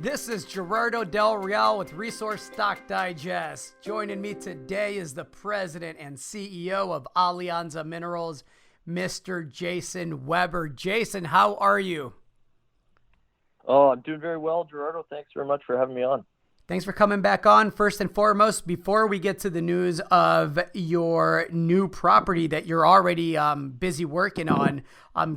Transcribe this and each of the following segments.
This is Gerardo Del Real with Resource Stock Digest. Joining me today is the president and CEO of Alianza Minerals, Mr. Jason Weber. Jason, how are you? Oh, I'm doing very well, Gerardo. Thanks very much for having me on. Thanks for coming back on. First and foremost, before we get to the news of your new property that you're already busy working on,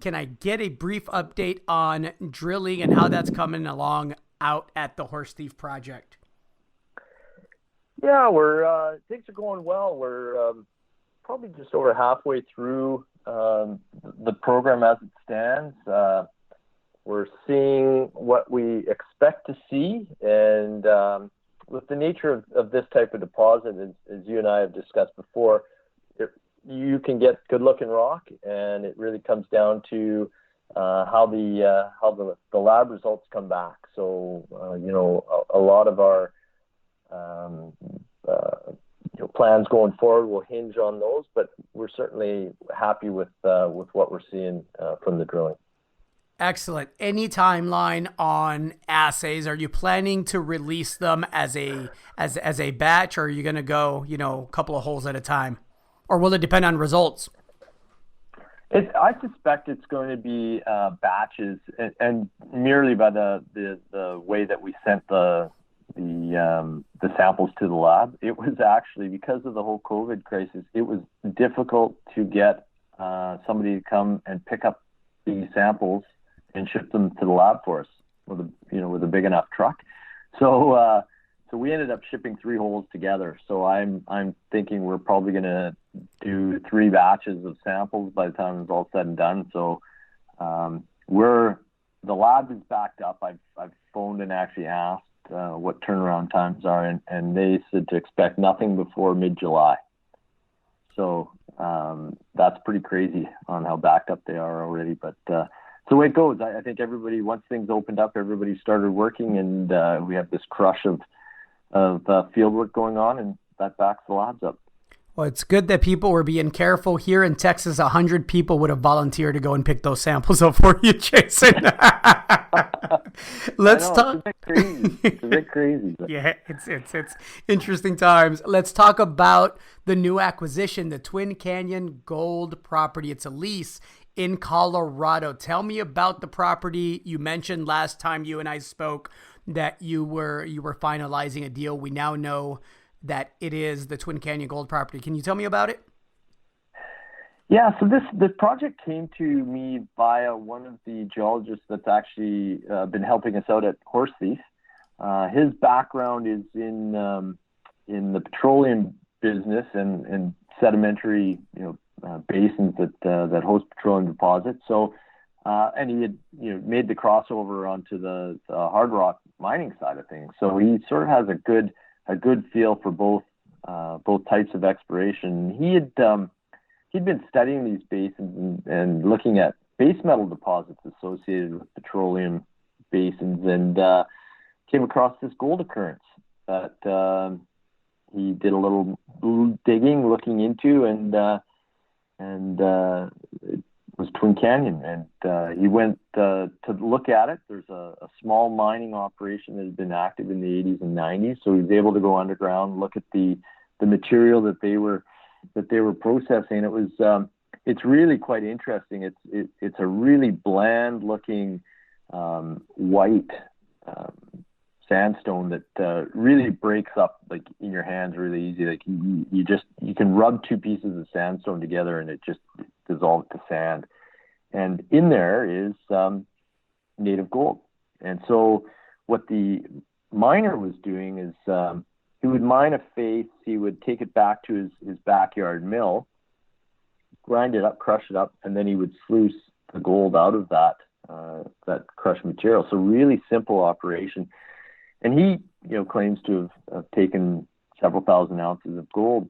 can I get a brief update on drilling and how that's coming along out at the Horse Thief project? Yeah, things are going well. We're probably just over halfway through the program as it stands. We're seeing what we expect to see, and with the nature of this type of deposit, as you and I have discussed before, you can get good-looking rock, and it really comes down to how the lab results come back. So, a lot of our plans going forward will hinge on those, but we're certainly happy with what we're seeing from the drilling. Excellent. Any timeline on assays? Are you planning to release them as a batch, or are you going to go, a couple of holes at a time, or will it depend on results? I suspect it's going to be batches, and merely by the way that we sent the samples to the lab. It was actually because of the whole COVID crisis. It was difficult to get somebody to come and pick up the samples and ship them to the lab for us with a big enough truck. So we ended up shipping 3 holes together. So I'm thinking we're probably going to do 3 batches of samples by the time it's all said and done. So the lab is backed up. I've phoned and actually asked what turnaround times are, and they said to expect nothing before mid-July. So that's pretty crazy on how backed up they are already. But it's the way it goes. I think everybody, once things opened up, everybody started working, and we have this crush of field work going on, and that backs the labs up. Well, it's good that people were being careful. Here in Texas, 100 people would have volunteered to go and pick those samples up for you, Jason. Let's talk. It's a bit crazy. It's a bit crazy. Yeah, it's interesting times. Let's talk about the new acquisition, the Twin Canyon Gold property. It's a lease in Colorado. Tell me about the property. You mentioned last time you and I spoke that you were finalizing a deal. We now know that it is the Twin Canyon Gold property. Can you tell me about it? Yeah, so this project came to me via one of the geologists that's actually been helping us out at Horse Thief. His background is in the petroleum business and sedimentary basins that host petroleum deposits. So and he had made the crossover onto the hard rock mining side of things. So he sort of has a good feel for both types of exploration. He'd been studying these basins and looking at base metal deposits associated with petroleum basins, and came across this gold occurrence that he did a little digging, looking into, and it was Twin Canyon, and he went to look at it. There's a small mining operation that had been active in the 80s and 90s, so he was able to go underground, look at the material that they were processing. It's really quite interesting. It's a really bland looking white sandstone that really breaks up like in your hands really easy. Like you can rub 2 pieces of sandstone together and it just dissolves to sand. And in there is native gold. And so what the miner was doing is he would mine a face, he would take it back to his backyard mill, grind it up, crush it up, and then he would sluice the gold out of that crushed material. So really simple operation. And he, claims to have taken several thousand ounces of gold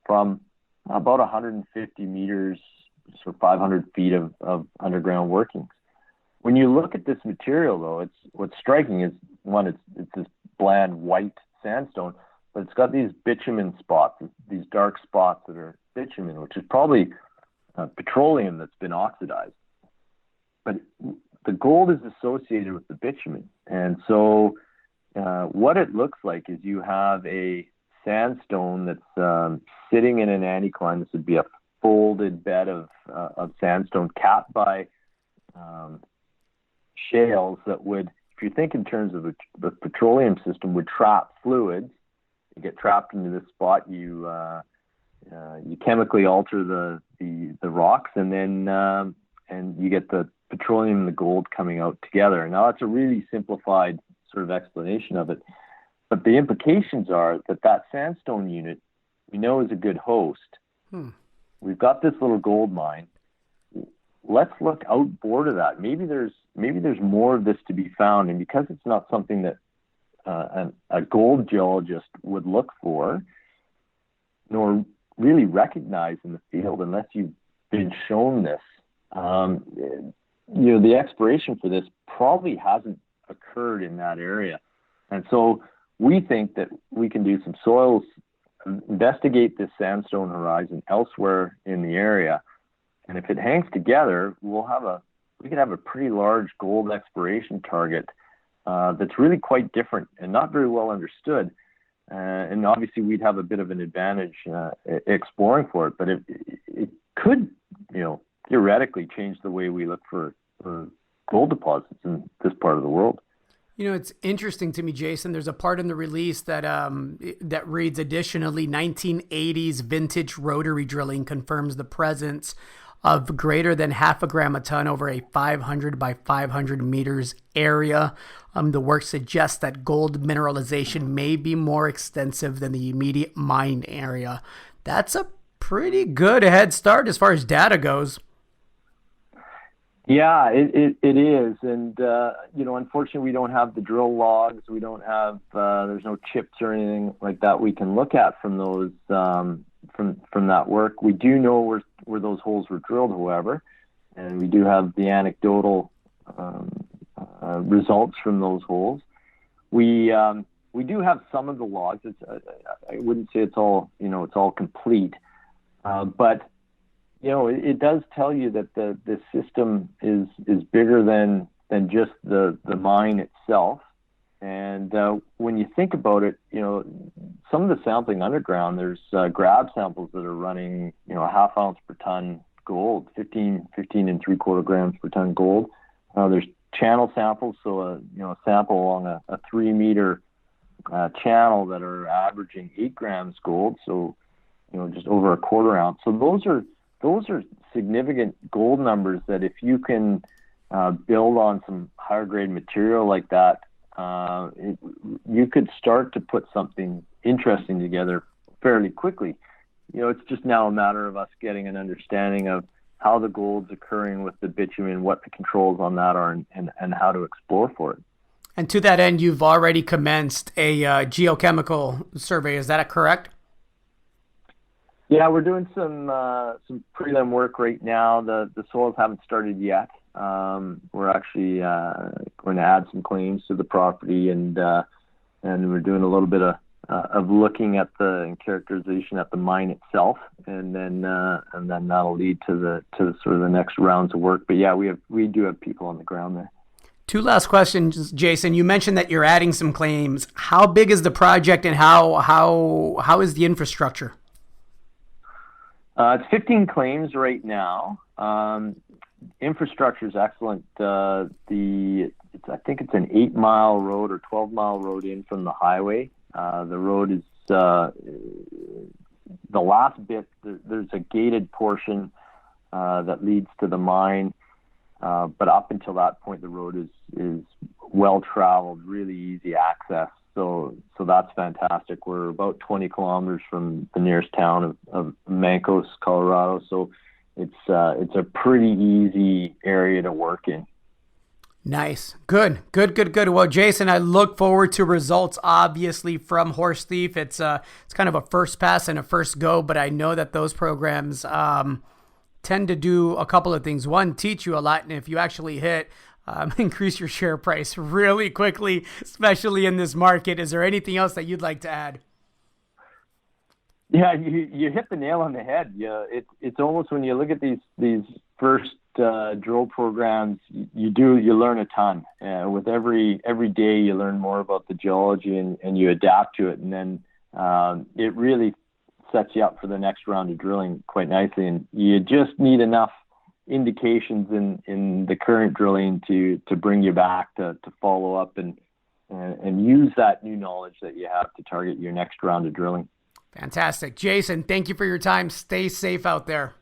from about 150 meters, so 500 feet of underground workings. When you look at this material, though, what's striking is, one, it's this bland white sandstone, but it's got these bitumen spots, these dark spots that are bitumen, which is probably petroleum that's been oxidized. But the gold is associated with the bitumen. And so what it looks like is you have a sandstone that's sitting in an anticline. This would be a folded bed of sandstone capped by shales that would, if you think in terms of the petroleum system, would trap fluids. You get trapped into this spot. You chemically alter the rocks, and then and you get the petroleum and the gold coming out together. Now that's a really simplified sort of explanation of it, but the implications are that sandstone unit we know is a good host. We've got this little gold mine. Let's look outboard of that. Maybe there's more of this to be found, and because it's not something that a gold geologist would look for, nor really recognize in the field unless you've been shown this. The exploration for this probably hasn't occurred in that area, and so we think that we can do some soils, investigate this sandstone horizon elsewhere in the area, and if it hangs together, we could have a pretty large gold exploration target that's really quite different and not very well understood. And obviously, we'd have a bit of an advantage exploring for it, but it could, theoretically change the way we look for gold deposits in this part of the world. It's interesting to me, Jason. There's a part in the release that that reads, additionally, 1980s vintage rotary drilling confirms the presence of greater than half a gram a ton over a 500 by 500 meters area. The work suggests that gold mineralization may be more extensive than the immediate mine area. That's a pretty good head start as far as data goes. Yeah, it is. And, unfortunately, we don't have the drill logs. We don't have, there's no chips or anything like that we can look at from those, from that work. We do know where those holes were drilled, however, and we do have the anecdotal results from those holes. We do have some of the logs. I wouldn't say it's all complete, but it does tell you that the system is bigger than just the mine itself. And when you think about it, some of the sampling underground, there's grab samples that are running, a half ounce per ton gold, 15 and 3/4 grams per ton gold. There's channel samples, so a sample along a 3 meter channel that are averaging 8 grams gold, so just over a 1/4 ounce. So those are significant gold numbers that if you can build on some higher grade material like that, you could start to put something interesting together fairly quickly. It's just now a matter of us getting an understanding of how the gold's occurring with the bitumen, what the controls on that are, and how to explore for it. And to that end, you've already commenced a geochemical survey. Is that correct? Yeah, we're doing some prelim work right now. The soils haven't started yet. We're actually going to add some claims to the property, and we're doing a little bit of looking at and characterization at the mine itself, and then that'll lead to sort of the next rounds of work. But yeah, we do have people on the ground there. Two last questions, Jason. You mentioned that you're adding some claims. How big is the project, and how is the infrastructure? It's 15 claims right now. Infrastructure is excellent. I think it's an 8-mile road or 12-mile road in from the highway. The road is the last bit. There's a gated portion that leads to the mine, but up until that point, the road is well traveled, really easy access. So that's fantastic. We're about 20 kilometers from the nearest town of Mancos, Colorado. So it's a pretty easy area to work in. Nice. Good. Well, Jason, I look forward to results, obviously, from Horse Thief. It's kind of a first pass and a first go, but I know that those programs tend to do a couple of things. One, teach you a lot, and if you actually hit, increase your share price really quickly, especially in this market. Is there anything else that you'd like to add? Yeah, you hit the nail on the head. Yeah, it's almost, when you look at these first drill programs, you learn a ton, with every day you learn more about the geology and you adapt to it, and then it really sets you up for the next round of drilling quite nicely. And you just need enough indications in the current drilling to bring you back to follow up and use that new knowledge that you have to target your next round of drilling. Fantastic. Jason, thank you for your time. Stay safe out there.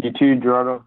You too, Gerardo.